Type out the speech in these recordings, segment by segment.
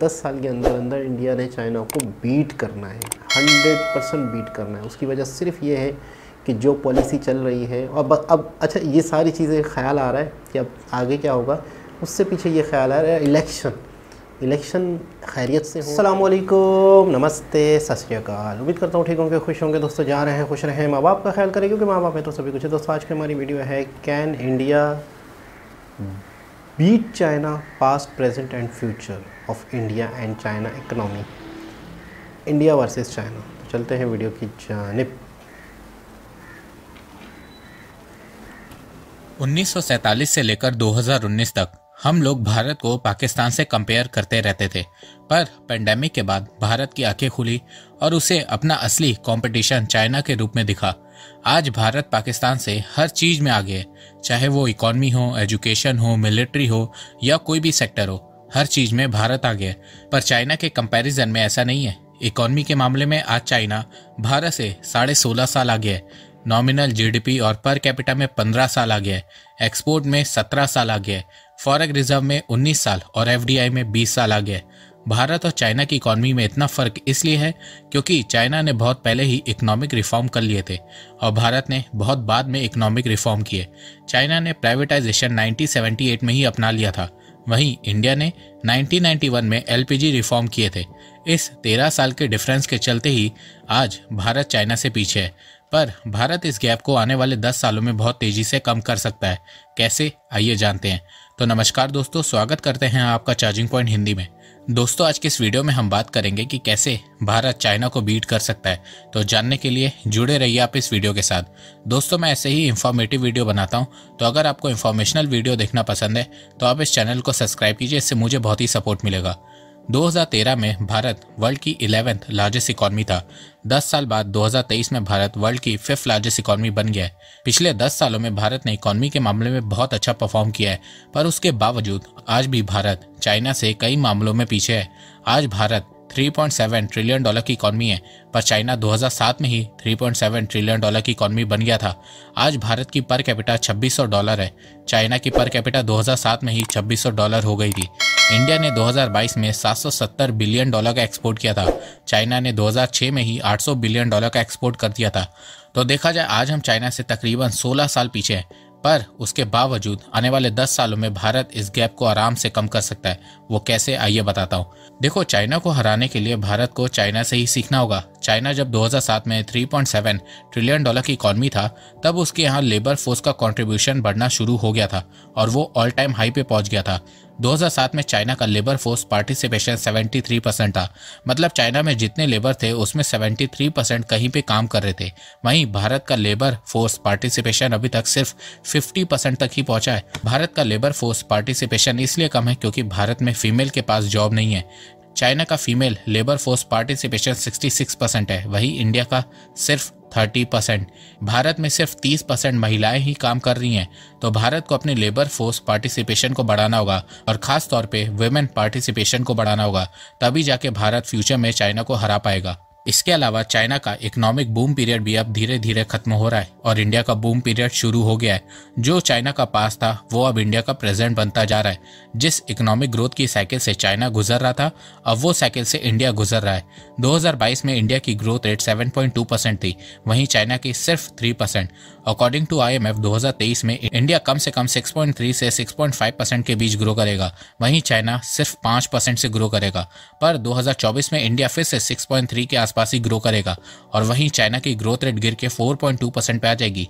10 साल के अंदर अंदर इंडिया ने चाइना को बीट करना है, 100% बीट करना है। उसकी वजह सिर्फ ये है कि जो पॉलिसी चल रही है। अब अच्छा, ये सारी चीज़ें ख्याल आ रहा है कि अब आगे क्या होगा, उससे पीछे ये ख्याल आ रहा है इलेक्शन खैरियत से हो। अस्सलाम वालेकुम, नमस्ते, सत श्री अकाल। उम्मीद करता हूँ ठीक होंगे, खुश होंगे। दोस्तों जा रहे हैं, खुश रहें, माँ बाप का ख्याल करें, क्योंकि माँ बाप है तो सभी कुछ है। दोस्तों आज की हमारी वीडियो है can India beat China, past present and future of India and China economy, India versus China. तो चलते हैं वीडियो की जानिब। 1947 से लेकर 2019 तक हम लोग भारत को पाकिस्तान से कंपेयर करते रहते थे, पर पेंडेमिक के बाद भारत की आंखें खुली और उसे अपना असली कंपटीशन चाइना के रूप में दिखा। आज भारत पाकिस्तान से हर चीज में आगे है, चाहे वो इकोनॉमी हो, एजुकेशन हो, मिलिट्री हो या कोई भी सेक्टर हो, हर चीज में भारत आगे है। पर चाइना के कंपैरिजन में ऐसा नहीं है। इकोनॉमी के मामले में आज चाइना भारत से 16.5 साल आगे है। नॉमिनल जीडीपी और पर कैपिटा में 15 साल आगे है। एक्सपोर्ट में 17 साल आगे है। फॉरेक्स रिजर्व में 19 साल और एफडीआई में 20 साल आगे है। भारत और चाइना की इकोनॉमी में इतना फर्क इसलिए है क्योंकि चाइना ने बहुत पहले ही इकोनॉमिक रिफॉर्म कर लिए थे और भारत ने बहुत बाद में इकोनॉमिक रिफॉर्म किए। चाइना ने प्राइवेटाइजेशन 1978 में ही अपना लिया था, वहीं इंडिया ने 1991 में एलपीजी रिफॉर्म किए थे। इस 13 साल के डिफरेंस के चलते ही आज भारत चाइना से पीछे है, पर भारत इस गैप को आने वाले 10 सालों में बहुत तेजी से कम कर सकता है। कैसे, आइए जानते हैं। तो नमस्कार दोस्तों, स्वागत करते हैं आपका चार्जिंग पॉइंट हिंदी में। दोस्तों आज के इस वीडियो में हम बात करेंगे कि कैसे भारत चाइना को बीट कर सकता है। तो जानने के लिए जुड़े रहिए आप इस वीडियो के साथ। दोस्तों मैं ऐसे ही इंफॉर्मेटिव वीडियो बनाता हूं, तो अगर आपको इंफॉर्मेशनल वीडियो देखना पसंद है तो आप इस चैनल को सब्सक्राइब कीजिए, इससे मुझे बहुत ही सपोर्ट मिलेगा। 2013 में भारत वर्ल्ड की 11th लार्जेस्ट इकॉनमी था। 10 साल बाद 2023 में भारत वर्ल्ड की 5th लार्जेस्ट इकॉनमी बन गया है। पिछले 10 सालों में भारत ने इकॉनमी के मामले में बहुत अच्छा परफॉर्म किया है, पर उसके बावजूद आज भी भारत चाइना से कई मामलों में पीछे है। आज भारत 3.7 ट्रिलियन डॉलर की इकॉनमी है, पर चाइना 2007 में ही 3.7 ट्रिलियन डॉलर की इकॉनमी बन गया था। आज भारत की पर कैपिटा $2600 है, चाइना की पर कैपिटा 2007 में ही $2600 हो गई थी। इंडिया ने 2022 में $770 बिलियन का एक्सपोर्ट किया था, चाइना ने 2006 में ही $800 बिलियन का एक्सपोर्ट कर दिया था। तो देखा जाए आज हम चाइना से तकरीबन 16 साल पीछे हैं, पर उसके बावजूद आने वाले 10 सालों में भारत इस गैप को आराम से कम कर सकता है। वो कैसे, आइए बताता हूँ। देखो, चाइना को हराने के लिए भारत को चाइना से ही सीखना होगा। चाइना जब 2007 में 3.7 ट्रिलियन डॉलर की इकॉनमी था, तब उसके यहाँ लेबर फोर्स का कंट्रीब्यूशन बढ़ना शुरू हो गया था और वो ऑल टाइम हाई पे पहुंच गया था। 2007 में चाइना का लेबर फोर्स पार्टिसिपेशन 73% था, मतलब चाइना में जितने लेबर थे उसमें 73% कहीं पे काम कर रहे थे। वहीं भारत का लेबर फोर्स पार्टिसिपेशन अभी तक सिर्फ 50% तक ही पहुंचा है। भारत का लेबर फोर्स पार्टिसिपेशन इसलिए कम है क्योंकि भारत में फीमेल के पास जॉब नहीं है। चाइना का फीमेल लेबर फोर्स पार्टिसिपेशन 66% है, वही इंडिया का सिर्फ 30%। भारत में सिर्फ 30% महिलाएं ही काम कर रही हैं। तो भारत को अपने लेबर फोर्स पार्टिसिपेशन को बढ़ाना होगा और खास तौर पे वुमेन पार्टिसिपेशन को बढ़ाना होगा, तभी जाके भारत फ्यूचर में चाइना को हरा पाएगा। इसके अलावा चाइना का इकोनॉमिक बूम पीरियड भी अब धीरे धीरे खत्म हो रहा है और इंडिया का बूम पीरियड शुरू हो गया है। जो चाइना का पास था वो अब इंडिया का प्रेजेंट बनता जा रहा है। जिस इकोनॉमिक ग्रोथ की साइकिल से चाइना गुजर रहा था, अब वो साइकिल से इंडिया गुजर रहा है। 2022 में इंडिया की ग्रोथ रेट 7.2% थी, वहीं चाइना की सिर्फ 3%। अकॉर्डिंग टू IMF 2023 में इंडिया कम से कम 6.3 से 6.5% के बीच ग्रो करेगा, वहीं चाइना सिर्फ 5% से ग्रो करेगा। पर 2024 में इंडिया फिर से 6.3 के आसपास ही ग्रो करेगा और वहीं चाइना की ग्रोथ रेट गिर के 4.2% पे आ जाएगी।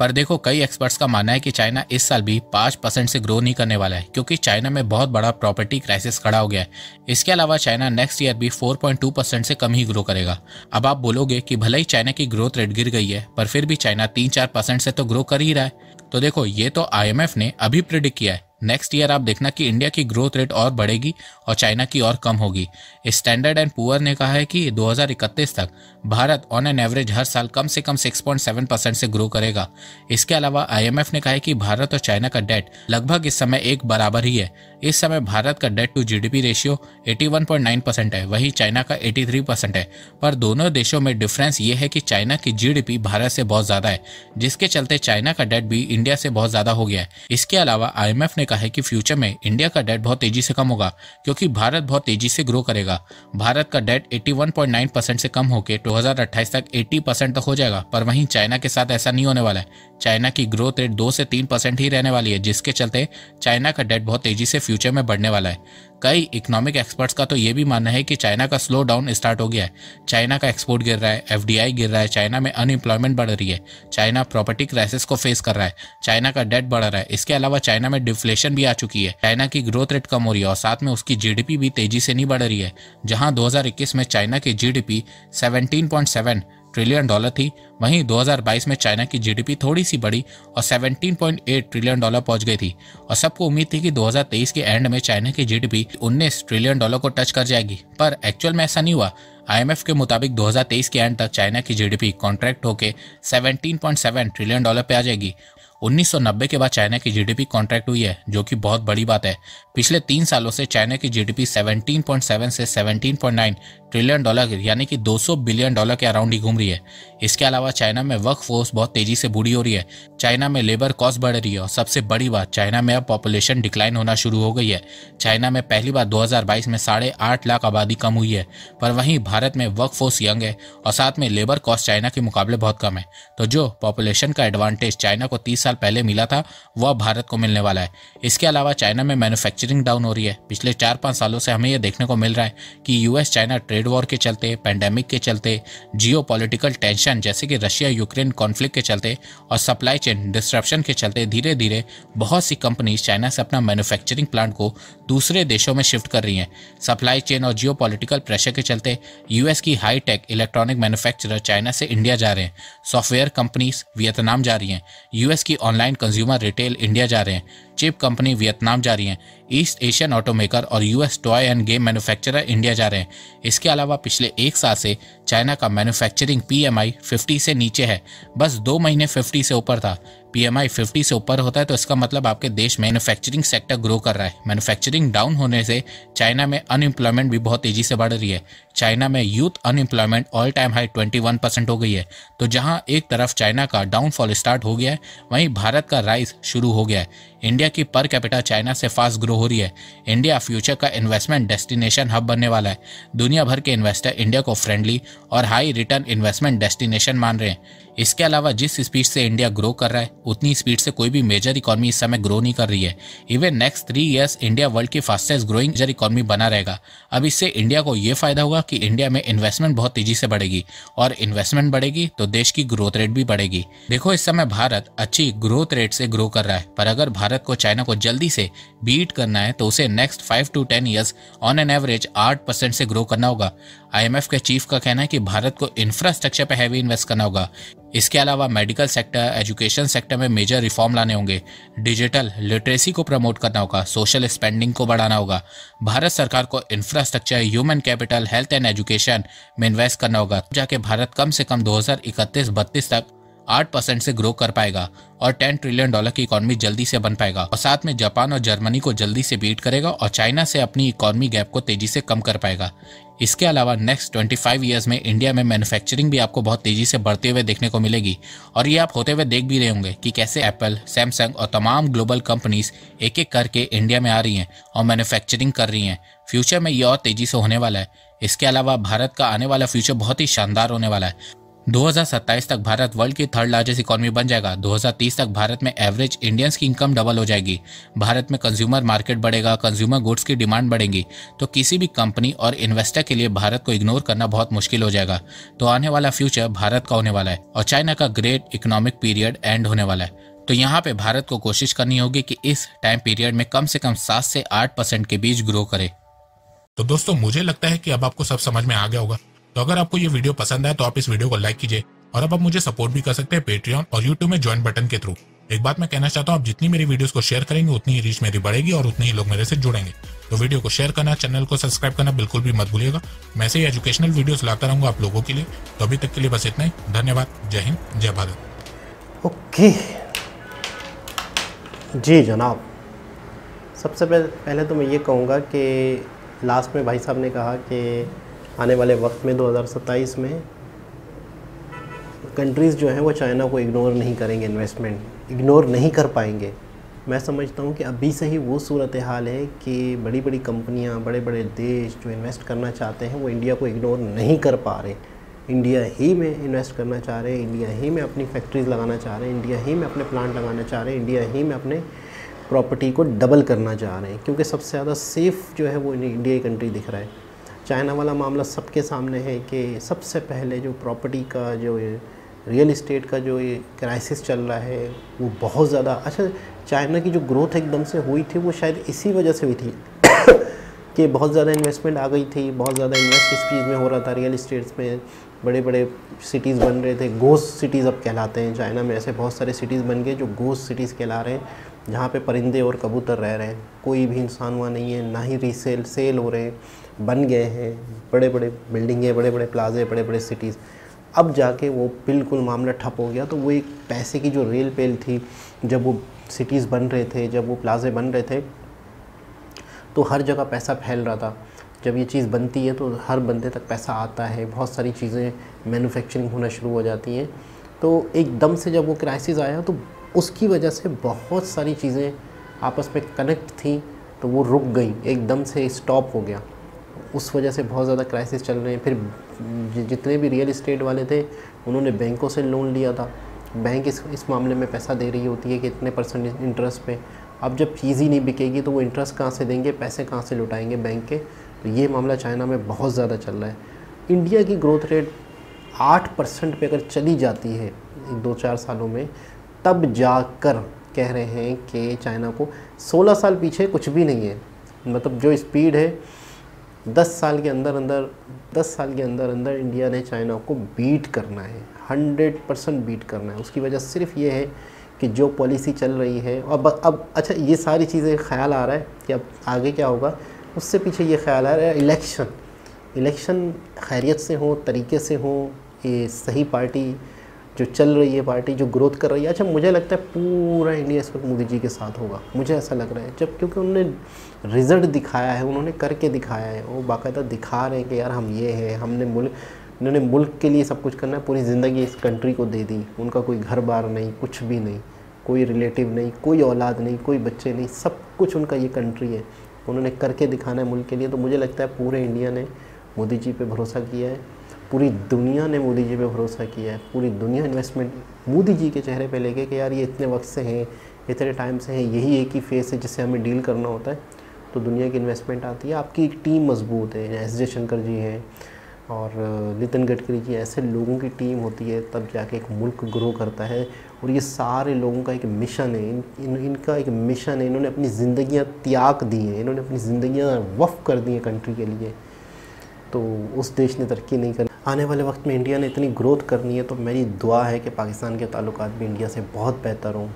पर देखो, कई एक्सपर्ट्स का मानना है कि चाइना इस साल भी 5% से ग्रो नहीं करने वाला है, क्योंकि चाइना में बहुत बड़ा प्रॉपर्टी क्राइसिस खड़ा हो गया है। इसके अलावा चाइना नेक्स्ट ईयर भी 4.2% से कम ही ग्रो करेगा। अब आप बोलोगे कि भले ही चाइना की ग्रोथ रेट गिर गई है, पर फिर भी चाइना 3-4% से तो ग्रो कर ही रहा है। तो देखो, ये तो IMF ने अभी प्रिडिक्ट किया है। नेक्स्ट ईयर आप देखना कि इंडिया की ग्रोथ रेट और बढ़ेगी और चाइना की और कम होगी। स्टैंडर्ड एंड पुअर ने कहा है कि 2031 तक भारत ऑन एन एवरेज हर साल कम से कम 6.7% से ग्रो करेगा। इसके अलावा IMF ने कहा है कि भारत और चाइना का डेट लगभग इस समय एक बराबर ही है। इस समय भारत का डेट टू GDP रेशियो 81.9% है, वहीं चाइना का 83% है। पर दोनों देशों में डिफरेंस ये है कि चाइना की GDP भारत से बहुत ज्यादा है, जिसके चलते चाइना का डेट भी इंडिया से बहुत ज्यादा हो गया है। इसके अलावा IMF ने का है कि फ्यूचर में इंडिया का डेट बहुत तेजी से कम होगा, क्योंकि भारत बहुत तेजी से ग्रो करेगा। भारत का डेट 81.9% से कम होकर 2028 तक 80% तक हो जाएगा। पर वहीं चाइना के साथ ऐसा नहीं होने वाला है। चाइना की ग्रोथ रेट 2 से 3% ही रहने वाली है, जिसके चलते चाइना का डेट बहुत तेजी से फ्यूचर में बढ़ने वाला है। कई इकोनॉमिक एक्सपर्ट्स का तो ये भी मानना है कि चाइना का स्लो डाउन स्टार्ट हो गया है। चाइना का एक्सपोर्ट गिर रहा है, एफडीआई गिर रहा है, चाइना में अनएम्प्लॉयमेंट बढ़ रही है, चाइना प्रॉपर्टी क्राइसिस को फेस कर रहा है, चाइना का डेट बढ़ रहा है। इसके अलावा चाइना में डिफ्लेशन भी आ चुकी है, चाइना की ग्रोथ रेट कम हो रही है और साथ में उसकी जीडीपी भी तेजी से नहीं बढ़ रही है। जहां 2021 में चाइना की जीडीपी 17.7 ट्रिलियन डॉलर थी, वहीं 2022 में चाइना की जीडीपी थोड़ी सी बढ़ी और 17.8 ट्रिलियन डॉलर पहुंच गई थी। और सबको उम्मीद थी कि 2023 के एंड में चाइना की जीडीपी 19 ट्रिलियन डॉलर को टच कर जाएगी, पर एक्चुअल में ऐसा नहीं हुआ। आईएमएफ के मुताबिक 2023 के एंड तक चाइना की जीडीपी कॉन्ट्रैक्ट होकर 17.7 ट्रिलियन डॉलर पे आ जाएगी। 1990 के बाद चाइना की जीडीपी कॉन्ट्रैक्ट हुई है, जो कि बहुत बड़ी बात है। पिछले 3 सालों से चाइना की जीडीपी 17.7 से 17.9 ट्रिलियन डॉलर यानी कि 200 बिलियन डॉलर के अराउंड ही घूम रही है। इसके अलावा चाइना में वर्क फोर्स बहुत तेजी से बूढ़ी हो रही है, चाइना में लेबर कॉस्ट बढ़ रही है और सबसे बड़ी बात, चाइना में अब पॉपुलेशन डिक्लाइन होना शुरू हो गई है। चाइना में पहली बार 2022 में 8.5 लाख आबादी कम हुई है, पर वहीं भारत में वर्क फोर्स यंग है और साथ में लेबर कॉस्ट चाइना के मुकाबले बहुत कम है। तो जो पॉपुलेशन का एडवांटेज चाइना को 30 साल पहले मिला था, वह भारत को मिलने वाला है। इसके अलावा चाइना में मैन्युफैक्चरिंग डाउन हो रही है। पिछले 4-5 सालों से हमें यह देखने को मिल रहा है कि यूएस चाइना ट्रेड वॉर के चलते, पैंडेमिक के चलते, जियोपॉलिटिकल टेंशन जैसे कि रशिया यूक्रेन कॉन्फ्लिक्ट के चलते और सप्लाई चेन डिस्ट्रप्शन के चलते धीरे धीरे बहुत सी कंपनीज चाइना से अपना मैन्युफैक्चरिंग प्लांट को दूसरे देशों में शिफ्ट कर रही हैं। सप्लाई चेन और जियोपॉलिटिकल प्रेशर के चलते यूएस की high tech electronic manufacturer China से इंडिया जा रहे हैं, सॉफ्टवेयर कंपनीज वियतनाम जा रही हैं, यूएस की ऑनलाइन कंज्यूमर रिटेल इंडिया जा रहे हैं, चिप कंपनी वियतनाम जा रही हैं, ईस्ट एशियन ऑटोमेकर और US toy end game manufacturer India जा रहे हैं। इसके अलावा पिछले 1 साल से चाइना का मैन्युफैक्चरिंग पीएमआई 50 से नीचे है, बस 2 महीने 50 से ऊपर था। पीएमआई 50 से ऊपर होता है तो इसका मतलब आपके देश में मैन्युफैक्चरिंग सेक्टर ग्रो कर रहा है। मैन्युफैक्चरिंग डाउन होने से चाइना में अनएम्प्लॉयमेंट भी बहुत तेजी से बढ़ रही है। चाइना में youth unemployment all time high 21% हो गई है। तो जहां एक तरफ चाइना का डाउनफॉल स्टार्ट हो गया है, वहीं भारत का राइज शुरू हो गया है। इंडिया की पर कैपिटा चाइना से फास्ट ग्रो हो रही है। इंडिया फ्यूचर का इन्वेस्टमेंट डेस्टिनेशन हब बनने वाला है। दुनिया भर के इन्वेस्टर इंडिया को फ्रेंडली और हाई रिटर्न इन्वेस्टमेंट डेस्टिनेशन मान रहे हैं। इसके अलावा जिस स्पीड से इंडिया ग्रो कर रहा है, उतनी स्पीड से कोई भी मेजर इकोनॉमी इस समय ग्रो नहीं कर रही है। Even next 3 years India world की फास्टेस्ट ग्रोइंग मेजर इकोनॉमी बना रहेगा। अब इससे इंडिया को यह फायदा होगा कि इंडिया में इन्वेस्टमेंट बहुत तेजी से बढ़ेगी और इन्वेस्टमेंट बढ़ेगी तो देश की ग्रोथ रेट भी बढ़ेगी। देखो, इस समय भारत अच्छी ग्रोथ रेट से ग्रो कर रहा है, पर अगर भारत को चाइना को जल्दी से बीट करना है तो उसे next 5 to 10 years on an average 8% से ग्रो करना होगा। आईएमएफ के चीफ का कहना है कि भारत को इंफ्रास्ट्रक्चर पर हैवी इन्वेस्ट करना होगा। इसके अलावा मेडिकल सेक्टर, एजुकेशन सेक्टर में मेजर रिफॉर्म लाने होंगे, डिजिटल लिटरेसी को प्रमोट करना होगा, सोशल स्पेंडिंग को बढ़ाना होगा। भारत सरकार को infrastructure, human capital, health and education में इन्वेस्ट करना होगा, जाके भारत कम से कम 2031-32 तक 8% से ग्रो कर पाएगा और 10 ट्रिलियन डॉलर की इकोनॉमी जल्दी से बन पाएगा और साथ में जापान और जर्मनी को जल्दी से बीट करेगा और चाइना से अपनी इकोनॉमी गैप को तेजी से कम कर पाएगा। इसके अलावा नेक्स्ट 25 ईयर्स में इंडिया में मैन्युफैक्चरिंग भी आपको बहुत तेजी से बढ़ते हुए देखने को मिलेगी और ये आप होते हुए देख भी रहे होंगे कि कैसे एप्पल, सैमसंग और तमाम ग्लोबल कंपनीज एक एक करके इंडिया में आ रही हैं और मैन्युफैक्चरिंग कर रही हैं। फ्यूचर में ये और तेजी से होने वाला है। इसके अलावा भारत का आने वाला फ्यूचर बहुत ही शानदार होने वाला है। 2027 तक भारत वर्ल्ड की 3rd लार्जेस्ट इकोनॉमी बन जाएगा। 2030 तक भारत में एवरेज इंडियंस की इनकम डबल हो जाएगी। भारत में कंज्यूमर मार्केट बढ़ेगा, कंज्यूमर गुड्स की डिमांड बढ़ेगी, तो किसी भी कंपनी और इन्वेस्टर के लिए भारत को इग्नोर करना बहुत मुश्किल हो जाएगा। तो आने वाला फ्यूचर भारत का होने वाला है और चाइना का ग्रेट इकोनॉमिक पीरियड एंड होने वाला है। तो यहाँ पे भारत को कोशिश करनी होगी कि इस टाइम पीरियड में कम से कम 7 से 8% के बीच ग्रो करे। तो दोस्तों, मुझे लगता है कि अब आपको सब समझ में आ गया होगा। तो अगर आपको ये वीडियो पसंद आए तो आप इस वीडियो को लाइक कीजिए और अब आप मुझे सपोर्ट भी कर सकते हैं पेट्रियन और यूट्यूब में ज्वाइन बटन के थ्रू। एक बात मैं कहना चाहता हूँ, आप जितनी मेरी वीडियोस को शेयर करेंगे उतनी ही रीच मेरी बढ़ेगी और उतने ही लोग मेरे से जुड़ेंगे। तो वीडियो को शेयर करना, चैनल को सब्सक्राइब करना बिल्कुल भी मत भूलिएगा। मैं ऐसे ही एजुकेशनल वीडियोस लाता रहूंगा आप लोगों के लिए। तो अभी तक के लिए बस इतना ही। धन्यवाद। जय हिंद, जय भारत। ओके जी जनाब, सबसे पहले तो मैं ये कहूँगा कि लास्ट में भाई साहब ने कहा कि आने वाले वक्त में 2027 में कंट्रीज़ जो हैं वो चाइना को इग्नोर नहीं करेंगे, इन्वेस्टमेंट इग्नोर नहीं कर पाएंगे। मैं समझता हूँ कि अभी से ही वो सूरत हाल है कि बड़ी बड़ी कंपनियाँ, बड़े बड़े देश जो इन्वेस्ट करना चाहते हैं वो इंडिया को इग्नोर नहीं कर पा रहे। इंडिया ही में इन्वेस्ट करना चाह रहे हैं, इंडिया ही में अपनी फैक्ट्रीज़ लगाना चाह रहे हैं, इंडिया ही में अपने प्लांट लगाना चाह रहे हैं, इंडिया ही में अपने प्रॉपर्टी को डबल करना चाह रहे हैं, क्योंकि सबसे ज़्यादा सेफ़ जो है वो इंडिया की कंट्री दिख रहा है। चाइना वाला मामला सबके सामने है कि सबसे पहले जो प्रॉपर्टी का, जो रियल इस्टेट का जो ये क्राइसिस चल रहा है वो बहुत ज़्यादा। अच्छा, चाइना की जो ग्रोथ एकदम से हुई थी वो शायद इसी वजह से हुई थी कि बहुत ज़्यादा इन्वेस्टमेंट आ गई थी, बहुत ज़्यादा इन्वेस्ट इस चीज़ में हो रहा था, रियल इस्टेट्स में बड़े बड़े सिटीज़ बन रहे थे। गोस्ट सिटीज़ अब कहलाते हैं चाइना में, ऐसे बहुत सारे सिटीज़ बन गए जो गोस्ट सिटीज़ कहला रहे हैं, जहाँ पे परिंदे और कबूतर रह रहे हैं, कोई भी इंसान वहाँ नहीं है, ना ही सेल हो रहे हैं, बन गए हैं बड़े बड़े बिल्डिंगें, बड़े बड़े प्लाजे, बड़े बड़े सिटीज़। अब जाके वो बिल्कुल मामला ठप हो गया। तो वो एक पैसे की जो रेल पेल थी, जब वो सिटीज़ बन रहे थे, जब वो प्लाजे बन रहे थे, तो हर जगह पैसा फैल रहा था। जब ये चीज़ बनती है तो हर बंदे तक पैसा आता है, बहुत सारी चीज़ें मैन्युफैक्चरिंग होना शुरू हो जाती हैं। तो एकदम से जब वो क्राइसिस आया तो उसकी वजह से बहुत सारी चीज़ें आपस में कनेक्ट थी, तो वो रुक गई, एकदम से स्टॉप हो गया। उस वजह से बहुत ज़्यादा क्राइसिस चल रहे हैं। फिर जितने भी रियल इस्टेट वाले थे उन्होंने बैंकों से लोन लिया था। बैंक इस मामले में पैसा दे रही होती है कि इतने % इंटरेस्ट पे। अब जब चीज़ ही नहीं बिकेगी तो वो इंटरेस्ट कहाँ से देंगे, पैसे कहाँ से लुटाएंगे बैंक के। तो ये मामला चाइना में बहुत ज़्यादा चल रहा है। इंडिया की ग्रोथ रेट 8% पे अगर चली जाती है 2-4 सालों में, तब जाकर कह रहे हैं कि चाइना को 16 साल पीछे कुछ भी नहीं है। मतलब जो स्पीड है 10 साल के अंदर अंदर इंडिया ने चाइना को बीट करना है, 100% बीट करना है। उसकी वजह सिर्फ ये है कि जो पॉलिसी चल रही है। अब अच्छा, ये सारी चीज़ें ख्याल आ रहा है कि अब आगे क्या होगा, उससे पीछे ये ख्याल आ रहा है इलेक्शन खैरियत से हो, तरीके से हो, ये सही पार्टी जो चल रही है, पार्टी जो ग्रोथ कर रही है। अच्छा, मुझे लगता है पूरा इंडिया इस वक्त मोदी जी के साथ होगा, मुझे ऐसा लग रहा है। जब क्योंकि उन्होंने रिज़ल्ट दिखाया है, उन्होंने करके दिखाया है, वो बाकायदा दिखा रहे हैं कि यार हम ये है, इन्होंने मुल्क के लिए सब कुछ करना है, पूरी ज़िंदगी इस कंट्री को दे दी। उनका कोई घर बार नहीं, कुछ भी नहीं, कोई रिलेटिव नहीं, कोई औलाद नहीं, कोई बच्चे नहीं, सब कुछ उनका ये कंट्री है। उन्होंने करके दिखाना है मुल्क के लिए। तो मुझे लगता है पूरे इंडिया ने मोदी जी पे भरोसा किया है, पूरी दुनिया ने मोदी जी पे भरोसा किया है। पूरी दुनिया इन्वेस्टमेंट मोदी जी के चेहरे पे लेके कि यार ये इतने वक्त से हैं, इतने टाइम से हैं, यही एक ही फेस है जिससे हमें डील करना होता है। तो दुनिया की इन्वेस्टमेंट आती है। आपकी टीम मजबूत है, एस जयशंकर जी हैं और नितिन गडकरी जी, ऐसे लोगों की टीम होती है तब जाके एक मुल्क ग्रो करता है। और ये सारे लोगों का एक मिशन है, इनका एक मिशन है। इन्होंने अपनी ज़िंदगियाँ त्याग दी हैं, इन्होंने अपनी ज़िंदगियाँ वक्फ कर दी हैं कंट्री के लिए। तो उस देश ने तरक्की नहीं करी। आने वाले वक्त में इंडिया ने इतनी ग्रोथ करनी है, तो मेरी दुआ है कि पाकिस्तान के ताल्लुकात भी इंडिया से बहुत बेहतर हों।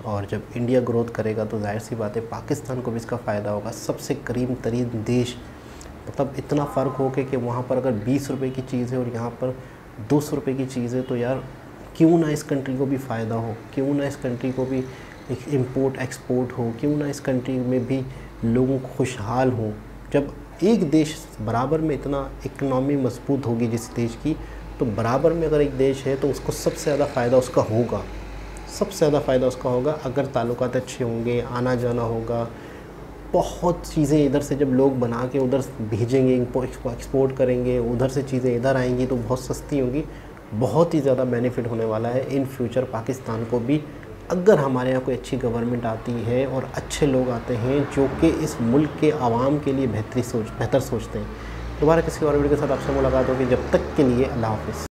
और जब इंडिया ग्रोथ करेगा तो जाहिर सी बात है पाकिस्तान को भी इसका फ़ायदा होगा। सबसे करीब तरीन देश, मतलब इतना फ़र्क हो के कि वहाँ पर अगर 20 रुपये की चीज़ है और यहाँ पर 200 रुपये की चीज़ है, तो यार क्यों ना इस कंट्री को भी फ़ायदा हो, क्यों ना इस कंट्री को भी एक इम्पोर्ट एक्सपोर्ट हो, क्यों ना इस कंट्री में भी लोगों को खुशहाल हो। जब एक देश बराबर में इतना इकनॉमी मजबूत होगी जिस देश की, तो बराबर में अगर एक देश है तो उसको सबसे ज़्यादा फ़ायदा उसका होगा, सबसे ज़्यादा फ़ायदा उसका होगा। अगर ताल्लुकात अच्छे होंगे, आना जाना होगा, बहुत चीज़ें इधर से जब लोग बना के उधर भेजेंगे, एक्सपोर्ट करेंगे, उधर से चीज़ें इधर आएंगी तो बहुत सस्ती होगी, बहुत ही ज़्यादा बेनिफिट होने वाला है इन फ्यूचर पाकिस्तान को भी। अगर हमारे यहाँ कोई अच्छी गवर्नमेंट आती है और अच्छे लोग आते हैं जो कि इस मुल्क के आवाम के लिए बेहतर सोचते हैं। दोबारा किसी और वीडियो के साथ आपसे मुलाकात होगी। जब तक के लिए अल्लाह हाफ़िज़।